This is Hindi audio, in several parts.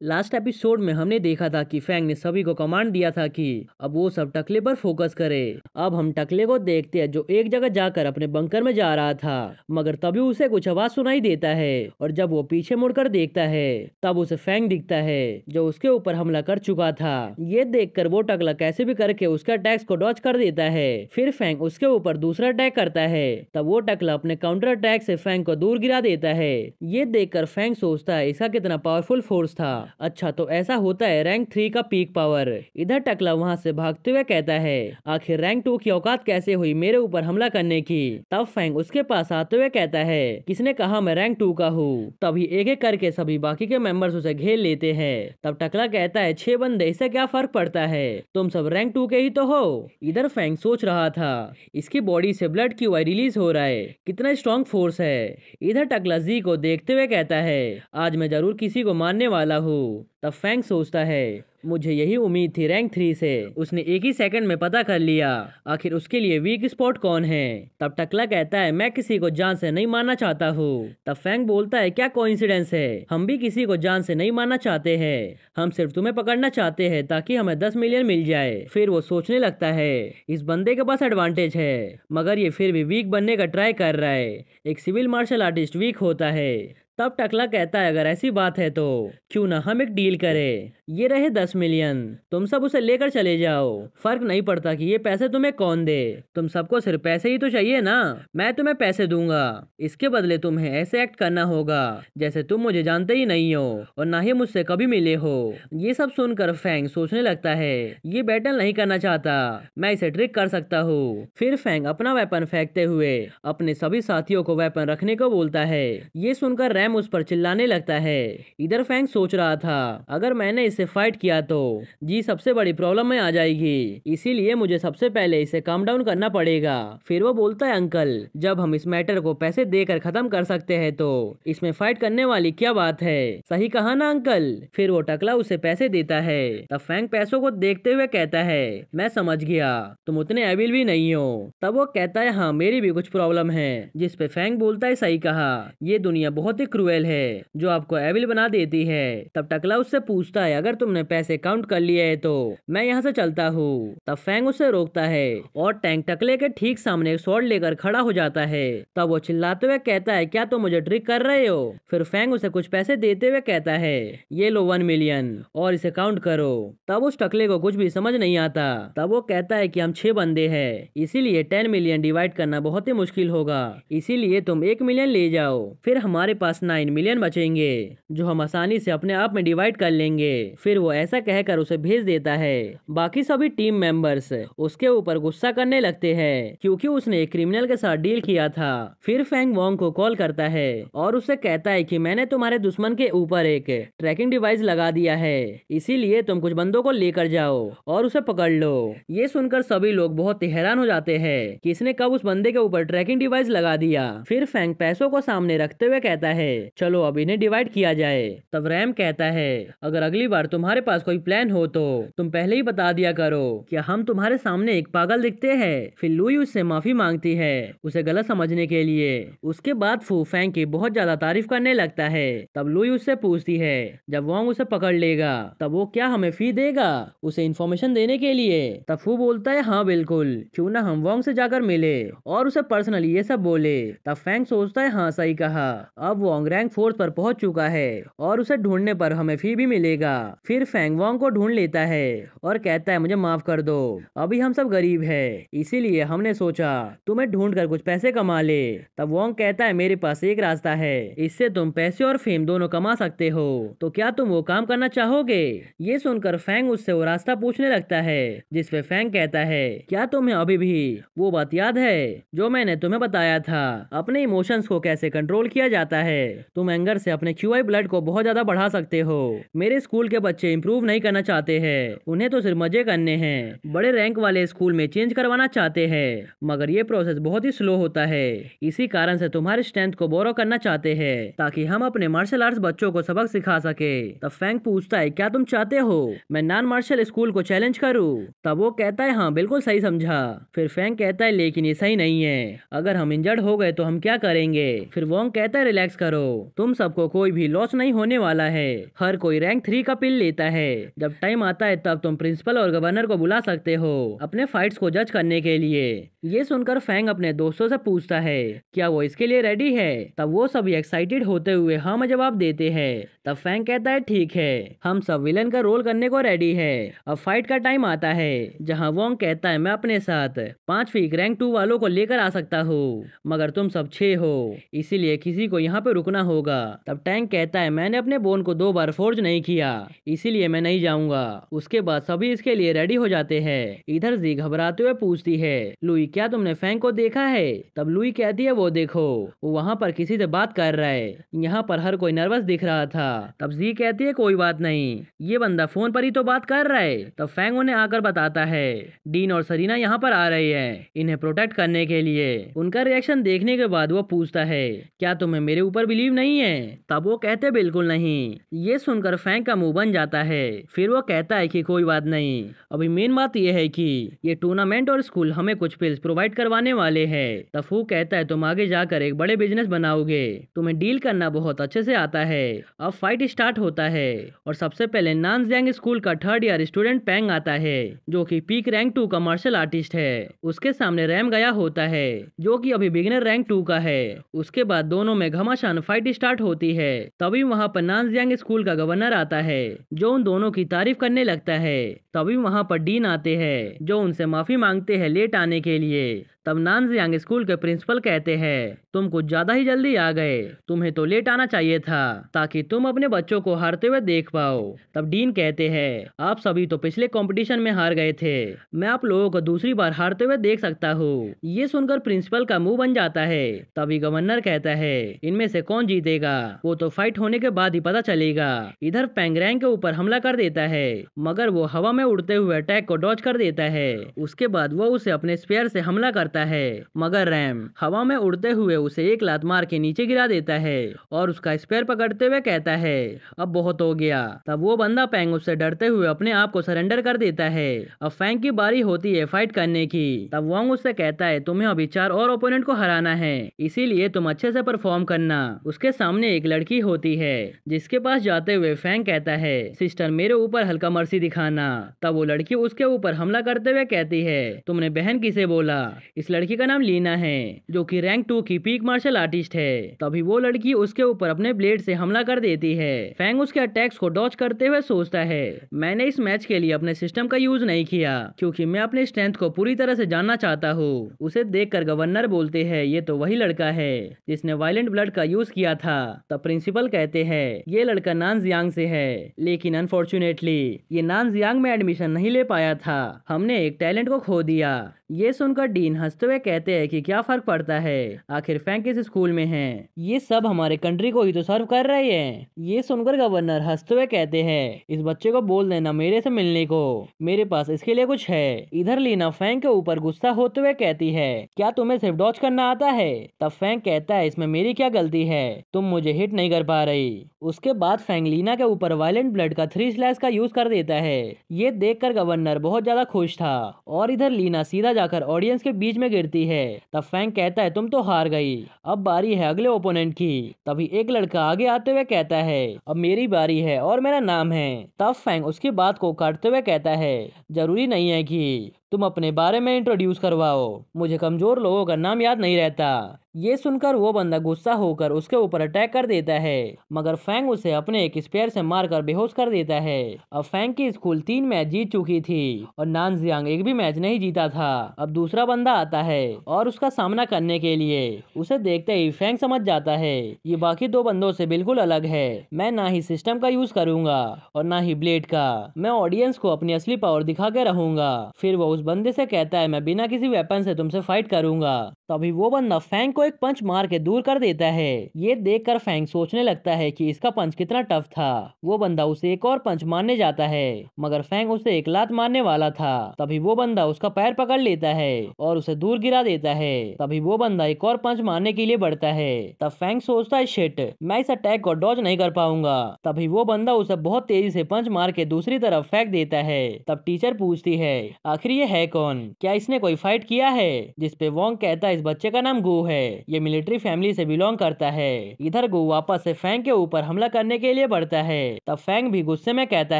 लास्ट एपिसोड में हमने देखा था कि फैंग ने सभी को कमांड दिया था कि अब वो सब टकले पर फोकस करे। अब हम टकले को देखते हैं जो एक जगह जाकर अपने बंकर में जा रहा था, मगर तभी उसे कुछ आवाज सुनाई देता है और जब वो पीछे मुड़कर देखता है तब उसे फैंग दिखता है जो उसके ऊपर हमला कर चुका था। ये देखकर वो टकला कैसे भी करके उसका अटैक्स को डॉज कर देता है। फिर फैंग उसके ऊपर दूसरा अटैक करता है, तब वो टकला अपने काउंटर अटैक से फैंग को दूर गिरा देता है। ये देखकर फैंग सोचता है इसका कितना पावरफुल फोर्स था। अच्छा, तो ऐसा होता है रैंक 3 का पीक पावर। इधर टकला वहां से भागते हुए कहता है आखिर रैंक 2 की औकात कैसे हुई मेरे ऊपर हमला करने की। तब फैंग उसके पास आते हुए कहता है किसने कहा मैं रैंक 2 का हूँ। तभी एक एक करके सभी बाकी के मेंबर्स उसे घेर लेते हैं। तब टकला कहता है 6 बंदे, इससे क्या फर्क पड़ता है, तुम सब रैंक 2 के ही तो हो। इधर फैंग सोच रहा था इसकी बॉडी से ब्लड क्यों रिलीज हो रहा है, कितना स्ट्रॉन्ग फोर्स है। इधर टकला जी को देखते हुए कहता है आज मैं जरूर किसी को मारने वाला हूँ। तब फैंग सोचता है मुझे यही उम्मीद थी रैंक 3 से, उसने एक ही सेकंड में पता कर लिया आखिर उसके लिए वीक स्पॉट कौन है। तब टकला कहता है मैं किसी को जान से नहीं मारना चाहता हूँ। तब फैंग बोलता है क्या कोइंसिडेंस है, हम भी किसी को जान से नहीं मारना चाहते हैं, हम सिर्फ तुम्हें पकड़ना चाहते हैं ताकि हमें 10 मिलियन मिल जाए। फिर वो सोचने लगता है इस बंदे के पास एडवांटेज है, मगर ये फिर भी वीक बनने का ट्राई कर रहा है, एक सिविल मार्शल आर्टिस्ट वीक होता है। तब टकला कहता है अगर ऐसी बात है तो क्यों ना हम एक डील करें, ये रहे 10 मिलियन, तुम सब उसे लेकर चले जाओ, फर्क नहीं पड़ता कि ये पैसे तुम्हें कौन दे, तुम सबको सिर्फ पैसे ही तो चाहिए ना, मैं तुम्हें पैसे दूंगा, इसके बदले तुम्हें ऐसे एक्ट करना होगा जैसे तुम मुझे जानते ही नहीं हो और ना ही मुझसे कभी मिले हो। ये सब सुनकर फैंग सोचने लगता है ये बैटल नहीं करना चाहता, मैं इसे ट्रिक कर सकता हूँ। फिर फैंग अपना वेपन फेंकते हुए अपने सभी साथियों को वेपन रखने को बोलता है। ये सुनकर रैम उस पर चिल्लाने लगता है। इधर फैंग सोच रहा था अगर मैंने इसे फाइट किया तो जी सबसे बड़ी प्रॉब्लम में आ जाएगी, इसीलिए मुझे सबसे पहले इसे काम डाउन करना पड़ेगा। फिर वो बोलता है अंकल जब हम इस मैटर को पैसे देकर खत्म कर सकते हैं तो इसमें फाइट करने वाली क्या बात है, सही कहा ना अंकल। फिर वो टकला उसे पैसे देता है। तब फैंग पैसों को देखते हुए कहता है मैं समझ गया, तुम उतने एविल भी नहीं हो। तब वो कहता है हाँ मेरी भी कुछ प्रॉब्लम है, जिस पे फैंग बोलता है सही कहा, ये दुनिया बहुत ही क्रूएल है जो आपको एविल बना देती है। तब टकला उससे पूछता है अगर तुमने पैसे काउंट कर लिए है तो मैं यहाँ से चलता हूँ। तब फैंग उसे रोकता है और टैंक टकले के ठीक सामने एक स्वॉर्ड लेकर खड़ा हो जाता है। तब वो चिल्लाते हुए कहता है क्या तुम मुझे ट्रिक कर रहे हो। फिर फैंग उसे कुछ पैसे देते हुए कहता है ये लो 1 मिलियन और इसे काउंट करो। तब उस टकले को कुछ भी समझ नहीं आता। तब वो कहता है कि हम 6 बंदे हैं, इसीलिए 10 मिलियन डिवाइड करना बहुत ही मुश्किल होगा, इसीलिए तुम 1 मिलियन ले जाओ, फिर हमारे पास 9 मिलियन बचेंगे जो हम आसानी से अपने आप में डिवाइड कर लेंगे। फिर वो ऐसा कहकर उसे भेज देता है। बाकी सभी टीम मेंबर्स उसके ऊपर गुस्सा करने लगते हैं क्योंकि उसने एक क्रिमिनल के साथ डील किया था। फिर फैंग वोंग को कॉल करता है और उसे कहता है कि मैंने तुम्हारे दुश्मन के ऊपर एक ट्रैकिंग डिवाइस लगा दिया है, इसीलिए तुम कुछ बंदों को लेकर जाओ और उसे पकड़ लो। ये सुनकर सभी लोग बहुत ही हैरान हो जाते हैं कि इसने कब उस बंदे के ऊपर ट्रैकिंग डिवाइस लगा दिया। फिर फैंग पैसों को सामने रखते हुए कहता है चलो अब इन्हें डिवाइड किया जाए। तब रैम कहता है अगर अगली बार तुम्हारे पास कोई प्लान हो तो तुम पहले ही बता दिया करो, क्या हम तुम्हारे सामने एक पागल दिखते हैं। फिर लुई उससे माफी मांगती है उसे गलत समझने के लिए। उसके बाद फू फैंग की बहुत ज्यादा तारीफ करने लगता है। तब लुई उससे पूछती है जब वोंग उसे पकड़ लेगा तब वो क्या हमें फी देगा उसे इन्फॉर्मेशन देने के लिए। तब फू बोलता है हाँ बिल्कुल, क्यों ना हम वोंग से जाकर मिले और उसे पर्सनली ये सब बोले। तब फैंग सोचता है हाँ सही कहा, अब वोंग रैंक 4 पर पहुंच चुका है और उसे ढूंढने पर हमें फी भी मिलेगा। फिर फैंग वोंग को ढूंढ लेता है और कहता है मुझे माफ कर दो, अभी हम सब गरीब है, इसीलिए हमने सोचा तुम्हें ढूंढ कर कुछ पैसे कमा ले। तब वोंग कहता है मेरे पास एक रास्ता है, इससे तुम पैसे और फेम दोनों कमा सकते हो, तो क्या तुम वो काम करना चाहोगे। ये सुनकर फैंग उससे वो रास्ता पूछने लगता है, जिसपे फैंग कहता है क्या तुम्हें अभी भी वो बात याद है जो मैंने तुम्हें बताया था, अपने इमोशंस को कैसे कंट्रोल किया जाता है, तुम एंगर से अपने क्यूआई ब्लड को बहुत ज्यादा बढ़ा सकते हो। मेरे स्कूल के बच्चे इंप्रूव नहीं करना चाहते हैं, उन्हें तो सिर्फ मजे करने हैं, बड़े रैंक वाले स्कूल में चेंज करवाना चाहते हैं, मगर ये प्रोसेस बहुत ही स्लो होता है, इसी कारण से तुम्हारी स्ट्रेंथ को बोरो करना चाहते हैं ताकि हम अपने मार्शल आर्ट्स बच्चों को सबक सिखा सके। तब फैंग पूछता है क्या तुम चाहते हो मैं नॉन मार्शल स्कूल को चैलेंज करूं। तब वो कहता है हाँ बिल्कुल सही समझा। फिर फैंग कहता है लेकिन ये सही नहीं है, अगर हम इंजर्ड हो गए तो हम क्या करेंगे। फिर वोंग कहता है रिलैक्स करो, करो, तुम सबको कोई भी लॉस नहीं होने वाला है। हर कोई रैंक 3 का पिल लेता है। जब टाइम आता है तब तुम प्रिंसिपल और गवर्नर को बुला सकते हो अपने फाइट्स को जज करने के लिए। ये सुनकर फैंग अपने दोस्तों से पूछता है क्या वो इसके लिए रेडी है। तब वो सभी एक्साइटेड होते हुए हाँ में जवाब देते हैं। तब फैंग कहता है ठीक है, हम सब विलन का रोल करने को रेडी है। अब फाइट का टाइम आता है जहाँ वोंग कहता है मैं अपने साथ 5 वीक रैंक 2 वालों को लेकर आ सकता हूँ, मगर तुम सब 6 हो, इसीलिए किसी को यहाँ पे रुकना होगा। तब टैंक कहता है मैंने अपने बोन को 2 बार फोर्ज नहीं किया, इसीलिए मैं नहीं जाऊंगा। उसके बाद सभी इसके लिए रेडी हो जाते हैं। इधर जी घबराते हुए पूछती है लुई क्या तुमने फैंग को देखा है। तब लुई कहती है वो देखो, वो वहाँ पर किसी से बात कर रहा है। यहाँ पर हर कोई नर्वस दिख रहा था। तब जी कहती है कोई बात नहीं, ये बंदा फोन पर ही तो बात कर रहा है। तब फैंग उन्हें आकर बताता है डीन और सरीना यहाँ पर आ रही है इन्हें प्रोटेक्ट करने के लिए। उनका रिएक्शन देखने के बाद वो पूछता है क्या तुम्हें मेरे ऊपर बिलीव नहीं है। तब वो कहते बिल्कुल नहीं। ये सुनकर फैंग का मुंह बन जाता है। फिर वो कहता है कि कोई बात नहीं, अभी मेन बात यह है कि ये टूर्नामेंट और स्कूल हमें कुछ पिल्स प्रोवाइड करवाने वाले हैं। तब फू कहता है तुम आगे जाकर एक बड़े बिजनेस बनाओगे, तुम्हें डील करना बहुत अच्छे से आता है। अब फाइट स्टार्ट होता है और सबसे पहले नानजियांग स्कूल का 3rd ईयर स्टूडेंट पैंग आता है जो कि पीक रैंक 2 का मार्शल आर्टिस्ट है। उसके सामने रैम गया होता है जो कि अभी बिगिनर रैंक 2 का है। उसके बाद दोनों में घमासान फाइट स्टार्ट होती है। तभी वहाँ पर नानजियांग स्कूल का गवर्नर आता है जो उन दोनों की तारीफ करने लगता है। तभी वहाँ पर डीन आते हैं जो उनसे माफी मांगते हैं लेट आने के लिए। तब नानजियांग स्कूल के प्रिंसिपल कहते हैं तुम कुछ ज्यादा ही जल्दी आ गए, तुम्हें तो लेट आना चाहिए था ताकि तुम अपने बच्चों को हारते हुए देख पाओ। तब डीन कहते हैं आप सभी तो पिछले कंपटीशन में हार गए थे, मैं आप लोगों को दूसरी बार हारते हुए देख सकता हूँ। ये सुनकर प्रिंसिपल का मुंह बन जाता है। तभी गवर्नर कहता है इनमें से कौन जीतेगा वो तो फाइट होने के बाद ही पता चलेगा। इधर पैंग रैंक के ऊपर हमला कर देता है मगर वो हवा में उड़ते हुए अटैक को डॉज कर देता है। उसके बाद वो उसे अपने स्पेयर से हमला करता है मगर रैम हवा में उड़ते हुए उसे एक लात मार के नीचे गिरा देता है और उसका स्पेयर पकड़ते हुए कहता है अब बहुत हो गया। तब वो बंदा पैंग उससे डरते हुए अपने आप को सरेंडर कर देता है। अब फैंग की बारी होती है फाइट करने की। तब वोंग उससे कहता है तुम्हें अभी 4 और ओपोनेंट को हराना है, इसीलिए तुम अच्छे से परफॉर्म करना। उसके सामने एक लड़की होती है जिसके पास जाते हुए फैंग कहता है सिस्टर मेरे ऊपर हल्का मर्सी दिखाना। तब वो लड़की उसके ऊपर हमला करते हुए कहती है तुमने बहन किसे बोला। इस लड़की का नाम लीना है जो कि रैंक 2 की पीक मार्शल आर्टिस्ट है। तभी वो लड़की उसके ऊपर अपने ब्लेड से हमला कर देती है। फैंग उसके अटैक्स को डॉज करते हुए सोचता है मैंने इस मैच के लिए अपने सिस्टम का यूज नहीं किया क्योंकि मैं अपने स्ट्रेंथ को पूरी तरह से जानना चाहता हूँ। उसे देखकर गवर्नर बोलते हैं ये तो वही लड़का है जिसने वायलेंट ब्लड का यूज किया था। तब प्रिंसिपल कहते हैं ये लड़का नानजियांग से है लेकिन अनफॉर्चुनेटली ये नानजियांग में एडमिशन नहीं ले पाया था, हमने एक टैलेंट को खो दिया। ये सुनकर डीन हंसते हुए कहते हैं कि क्या फर्क पड़ता है, आखिर फैंग किस स्कूल में है, ये सब हमारे कंट्री को ही तो सर्व कर रहे हैं। ये सुनकर गवर्नर हंसते हुए कहते हैं इस बच्चे को बोल देना मेरे से मिलने को, मेरे पास इसके लिए कुछ है। इधर लीना फैंग के ऊपर गुस्सा होते हुए कहती है क्या तुम्हें सिर्फ डॉज करना आता है। तब फैंग कहता है इसमें मेरी क्या गलती है, तुम मुझे हिट नहीं कर पा रही। उसके बाद फैंग लीना के ऊपर वायलेंट ब्लड का 3 स्लैश का यूज कर देता है। ये देखकर गवर्नर बहुत ज्यादा खुश था और इधर लीना सीधा जाकर ऑडियंस के बीच में गिरती है। तब फैंग कहता है तुम तो हार गई, अब बारी है अगले ओपोनेंट की। तभी एक लड़का आगे आते हुए कहता है अब मेरी बारी है और मेरा नाम है। तब फैंग उसकी बात को काटते हुए कहता है जरूरी नहीं है कि तुम अपने बारे में इंट्रोड्यूस करवाओ, मुझे कमजोर लोगों का नाम याद नहीं रहता। ये सुनकर वो बंदा गुस्सा होकर उसके ऊपर अटैक कर देता है मगर फैंग उसे अपने एक स्पेयर से मारकर बेहोश कर देता है। अब फैंग की स्कूल 3 मैच जीत चुकी थी और नानजियांग एक भी मैच नहीं जीता था। अब दूसरा बंदा आता है और उसका सामना करने के लिए उसे देखते ही फैंग समझ जाता है ये बाकी 2 बंदों से बिल्कुल अलग है। मैं ना ही सिस्टम का यूज करूंगा और ना ही ब्लेड का, मैं ऑडियंस को अपनी असली पावर दिखा के रहूंगा। फिर वो उस बंदे से कहता है मैं बिना किसी वेपन से तुमसे फाइट करूंगा। तभी वो बंदा फैंग को एक पंच मार के दूर कर देता है। ये देखकर फैंग सोचने लगता है कि इसका पंच कितना टफ था। वो बंदा उसे एक और पंच मारने जाता है मगर फैंग उसे एक लात मारने वाला था। तभी वो बंदा उसका पैर पकड़ लेता है और उसे दूर गिरा देता है। तभी वो बंदा एक और पंच मारने के लिए बढ़ता है। तब फैंग सोचता है शिट, मैं इस अटैक को डॉज नहीं कर पाऊंगा। तभी वो बंदा उसे बहुत तेजी से पंच मार के दूसरी तरफ फेंक देता है। तब टीचर पूछती है आखिर ये है कौन, क्या इसने कोई फाइट किया है। जिसपे वोंग कहता है इस बच्चे का नाम गू है। ये मिलिट्री फैमिली से बिलोंग करता है। इधर गू वापस से फैंग के ऊपर हमला करने के लिए बढ़ता है। तब फैंग भी गुस्से में कहता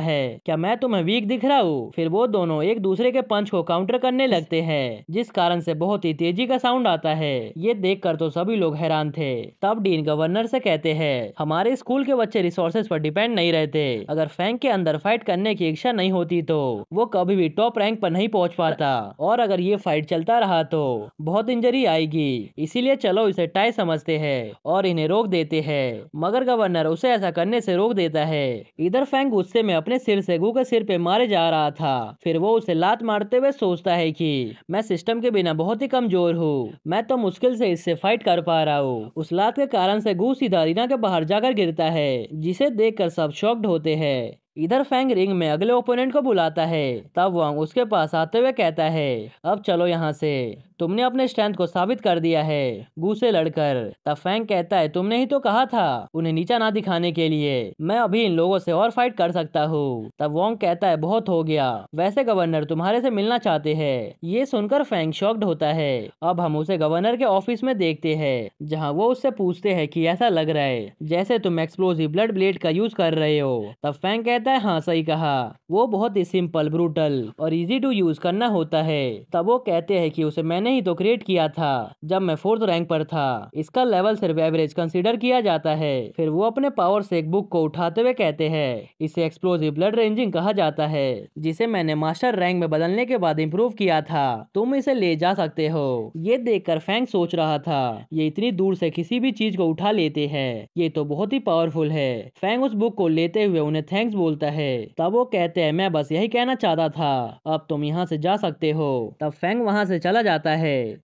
है, क्या मैं तुम्हें वीक दिख रहा हूँ? फिर वो दोनों एक दूसरे के पंच को काउंटर करने लगते हैं, जिस कारण से बहुत ही तेजी का साउंड आता है। ये देखकर तो सभी लोग हैरान थे। तब डीन गवर्नर से कहते हैं, हमारे स्कूल के बच्चे रिसोर्सेज पर डिपेंड नहीं रहते। अगर फैंग के अंदर फाइट करने की इच्छा नहीं होती तो वो कभी भी टॉप रैंक पर नहीं पहुंच पाता, और अगर ये फाइट चलता रहा तो बहुत इंजरी आएगी। इसीलिए चलो इसे टाई समझते हैं और इन्हें रोक देते हैं। मगर गवर्नर उसे ऐसा करने से रोक देता है। इधर फैंग गुस्से में अपने सिर से गू के सिर पे मारे जा रहा था। फिर वो उसे लात मारते हुए सोचता है कि मैं सिस्टम के बिना बहुत ही कमजोर हूँ, मैं तो मुश्किल से इससे फाइट कर पा रहा हूँ। उस लात के कारण से गू सीधा अरीना के बाहर जाकर गिरता है, जिसे देखकर सब शॉक्ड होते हैं। इधर फैंग रिंग में अगले ओपोनेंट को बुलाता है। तब वांग उसके पास आते हुए कहता है, अब चलो यहाँ से, तुमने अपने स्ट्रेंथ को साबित कर दिया है गू से लड़कर। तब फैंग कहता है, तुमने ही तो कहा था उन्हें नीचा ना दिखाने के लिए, मैं अभी इन लोगों से और फाइट कर सकता हूँ। तब वांग कहता है, बहुत हो गया, वैसे गवर्नर तुम्हारे से मिलना चाहते हैं। ये सुनकर फैंग शॉक्ड होता है। अब हम उसे गवर्नर के ऑफिस में देखते हैं, जहाँ वो उससे पूछते हैं कि ऐसा लग रहा है जैसे तुम एक्सप्लोसिव ब्लड ब्लेड का यूज कर रहे हो। तब फैंग कहता है, हाँ सही कहा, वो बहुत ही सिंपल, ब्रूटल और इजी टू यूज करना होता है। तब वो कहते हैं कि उसे मैंने ही तो क्रिएट किया था जब मैं 4th रैंक पर था, इसका लेवल सिर्फ एवरेज कंसीडर किया जाता है। फिर वो अपने पावर से एक बुक को उठाते हुए कहते हैं, इसे एक्सप्लोसिव ब्लड रेंजिंग कहा जाता है, जिसे मैंने मास्टर रैंक में बदलने के बाद इम्प्रूव किया था, तुम इसे ले जा सकते हो। ये देखकर फैंग सोच रहा था, ये इतनी दूर से किसी भी चीज को उठा लेते हैं, ये तो बहुत ही पावरफुल है। फैंग उस बुक को लेते हुए उन्हें थैंक्स बोलता है। तब वो कहते हैं, मैं बस यही कहना चाहता था, अब तुम यहाँ से जा सकते हो। तब फैंग वहाँ से चला जाता है।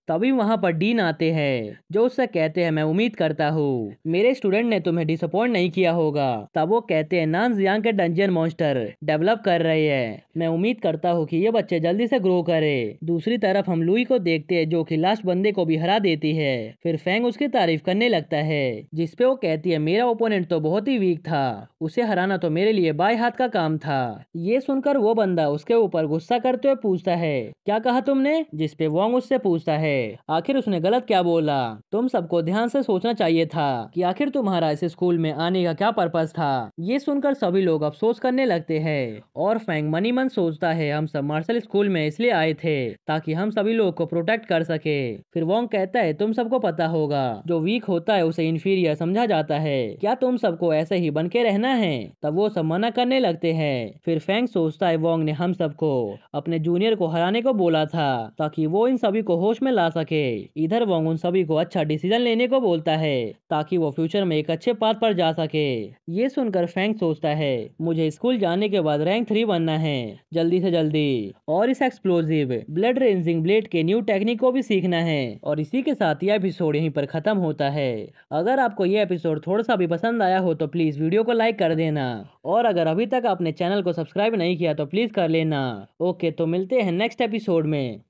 तभी वहाँ पर डीन आते हैं, जो उससे कहते हैं, मैं उम्मीद करता हूँ मेरे स्टूडेंट ने तुम्हें डिसअपॉइंट नहीं किया होगा। तब वो कहते हैं, नानजियांग के डंजियन मॉन्स्टर डेवलप कर रहे हैं, मैं उम्मीद करता हूँ कि ये बच्चे जल्दी से ग्रो करे। दूसरी तरफ हम लुई को देखते हैं, जो कि लास्ट बंदे को भी हरा देती है। फिर फैंग उसकी तारीफ करने लगता है, जिसपे वो कहती है, मेरा ओपोनेंट तो बहुत ही वीक था, उसे हराना तो मेरे लिए बाएं हाथ का काम था। ये सुनकर वो बंदा उसके ऊपर गुस्सा करते हुए पूछता है, क्या कहा तुमने? जिसपे वोंग उससे पूछता है, आखिर उसने गलत क्या बोला? तुम सबको ध्यान से सोचना चाहिए था कि आखिर तुम्हारा इस स्कूल में आने का क्या पर्पस था। ये सुनकर सभी लोग अफसोस करने लगते हैं, और फैंग मनी मन सोचता है, हम सब मार्शल स्कूल में इसलिए आए थे ताकि हम सभी लोग को प्रोटेक्ट कर सके। फिर वोंग कहता है, तुम सबको पता होगा, जो वीक होता है उसे इंफीरियर समझा जाता है, क्या तुम सबको ऐसे ही बन के रहना है? तब वो सब मना करने लगते हैं। फिर फैंग सोचता है, वोंग ने हम सबको अपने जूनियर को हराने को बोला था ताकि वो इन सभी को होश में ला सके। इधर वोंग उन सभी को अच्छा डिसीजन लेने को बोलता है ताकि वो फ्यूचर में एक अच्छे पाथ पर जा सके। ये सुनकर फैंग सोचता है, मुझे स्कूल जाने के बाद रैंक 3 बनना है जल्दी से जल्दी, और इस एक्सप्लोसिव ब्लड रेंजिंग ब्लेड के न्यू टेक्निक को भी सीखना है। और इसी के साथ यह एपिसोड यहीं पर खत्म होता है। अगर आपको यह एपिसोड थोड़ा सा भी पसंद आया हो तो प्लीज वीडियो को लाइक कर देना, और अगर अभी तक आपने चैनल को सब्सक्राइब नहीं किया तो प्लीज कर लेना। ओके, तो मिलते हैं नेक्स्ट एपिसोड में।